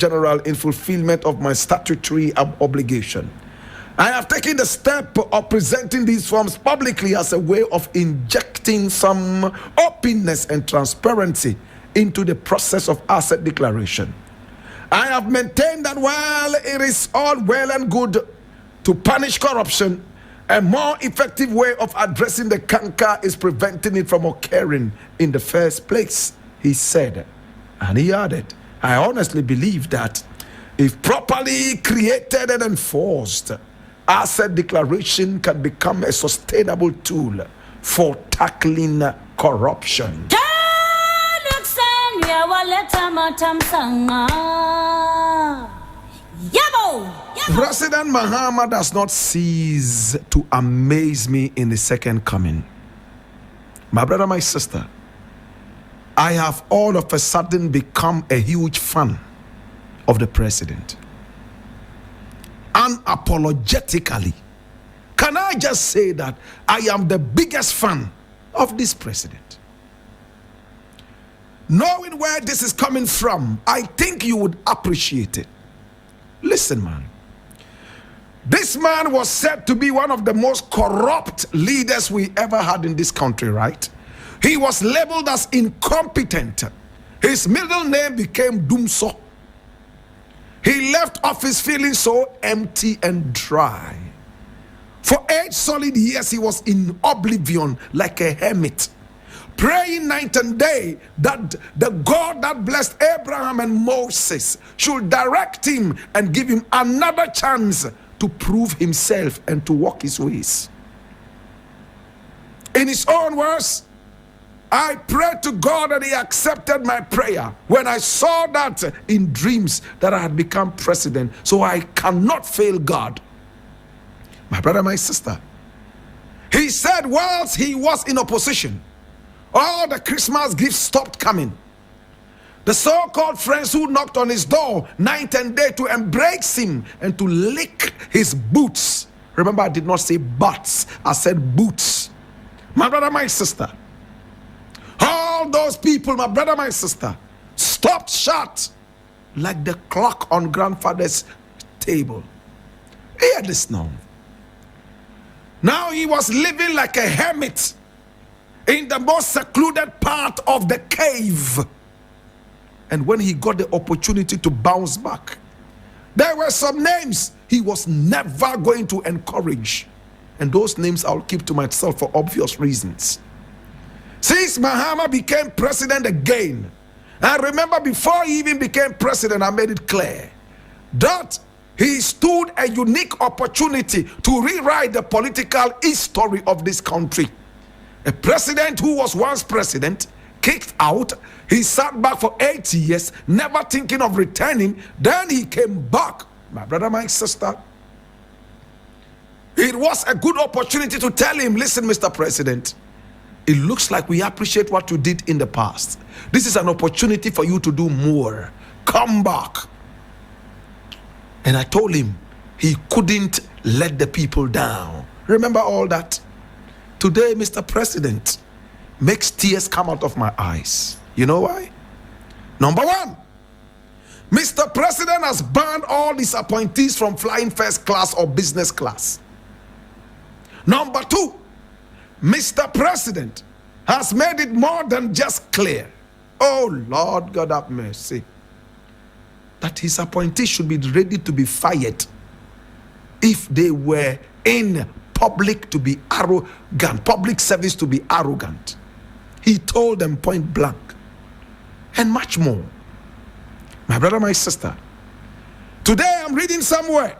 General in fulfillment of my statutory obligation. I have taken the step of presenting these forms publicly as a way of injecting some openness and transparency into the process of asset declaration. I have maintained that while it is all well and good to punish corruption, a more effective way of addressing the canker is preventing it from occurring in the first place, he said. And he added, I honestly believe that if properly created and enforced, asset declaration can become a sustainable tool for tackling corruption. President Mahama does not cease to amaze me in the second coming. My brother, my sister, I have all of a sudden become a huge fan of the president. Unapologetically, can I just say that I am the biggest fan of this president? Knowing where this is coming from, I think you would appreciate it. Listen, man. This man was said to be one of the most corrupt leaders we ever had in this country, right? He was labeled as incompetent. His middle name became Dumso. He left office feeling so empty and dry. For 8 solid years, he was in oblivion like a hermit, praying night and day that the God that blessed Abraham and Moses should direct him and give him another chance to prove himself and to walk his ways. In his own words, I prayed to God and he accepted my prayer when I saw that in dreams that I had become president. So I cannot fail God. My brother, my sister, he said whilst he was in opposition, all the Christmas gifts stopped coming. The so-called friends who knocked on his door night and day to embrace him and to lick his boots. Remember, I did not say butts, I said boots. My brother, my sister, all those people, my brother, my sister, stopped shut like the clock on grandfather's table. Hear this now. Now he was living like a hermit in the most secluded part of the cave. And when he got the opportunity to bounce back, there were some names he was never going to encourage. And those names I'll keep to myself for obvious reasons. Since Mahama became president again, and remember before he even became president, I made it clear that he stood a unique opportunity to rewrite the political history of this country. A president who was once president, kicked out, he sat back for 8 years, never thinking of returning, then he came back. My brother, my sister, it was a good opportunity to tell him, listen, Mr. President, it looks like we appreciate what you did in the past. This is an opportunity for you to do more. Come back. And I told him he couldn't let the people down. Remember all that? Today, Mr. President makes tears come out of my eyes. You know why? Number one, Mr. President has banned all his appointees from flying first class or business class. Number two, Mr. President has made it more than just clear, oh Lord God have mercy, that his appointees should be ready to be fired if they were in public to be arrogant, public service to be arrogant. He told them point blank, and much more. My brother, my sister, today I'm reading somewhere